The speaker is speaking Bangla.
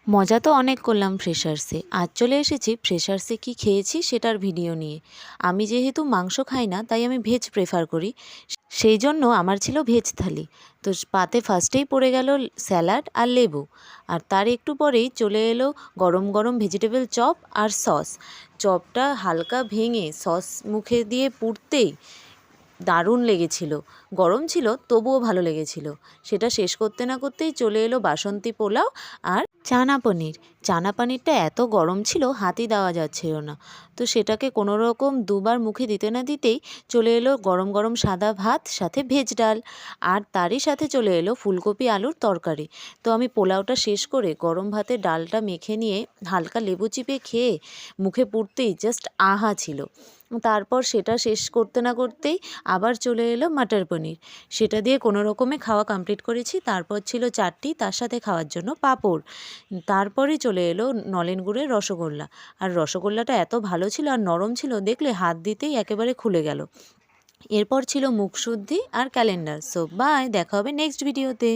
মজা তো অনেক করলাম ফ্রেশার্সে। আজ চলে এসেছি ফ্রেশার্সে কী খেয়েছি সেটার ভিডিও নিয়ে। আমি যেহেতু মাংস খাই না তাই আমি ভেজ প্রেফার করি। সেই জন্য আমার ছিল ভেজ থালি। তো পাতে ফার্স্টেই পড়ে গেল স্যালাড আর লেবু। আর তার একটু পরেই চলে এলো গরম গরম ভেজিটেবল চপ আর সস। চপটা হালকা ভেঙে সস মুখে দিয়ে পুড়তেই দারুণ লেগেছিল। গরম ছিল তবুও ভালো লেগেছিল। সেটা শেষ করতে না করতেই চলে এলো বাসন্তী পোলাও আর চানা পনির। চানা পনিরটা এত গরম ছিল হাতই দেওয়া যাচ্ছিল না। তো সেটাকে কোনো রকম দুবার মুখে দিতে না দিতেই চলে এলো গরম গরম সাদা ভাত সাথে ভেজ ডাল। আর তারই সাথে চলে এলো ফুলকপি আলুর তরকারি। তো আমি পোলাওটা শেষ করে গরম ভাতে ডালটা মেখে নিয়ে হালকা লেবু চিপে খেয়ে মুখে পুড়তেই জাস্ট আহা ছিল। তারপর সেটা শেষ করতে না করতেই আবার চলে এলো মটর পনির। সেটা দিয়ে কোনো রকমে খাওয়া কমপ্লিট করেছি। তারপর ছিল চাটনি, তার সাথে খাওয়ার জন্য পাঁপড়। তারপরেই চলে এলো নলেন গুড়ের রসগোল্লা। আর রসগোল্লাটা এত ভালো ছিল আর নরম ছিল, দেখলে হাত দিতেই একেবারে খুলে গেল। এরপর ছিল মুখশুদ্ধি আর ক্যালেন্ডার। সো বাই, দেখা হবে নেক্সট ভিডিওতে।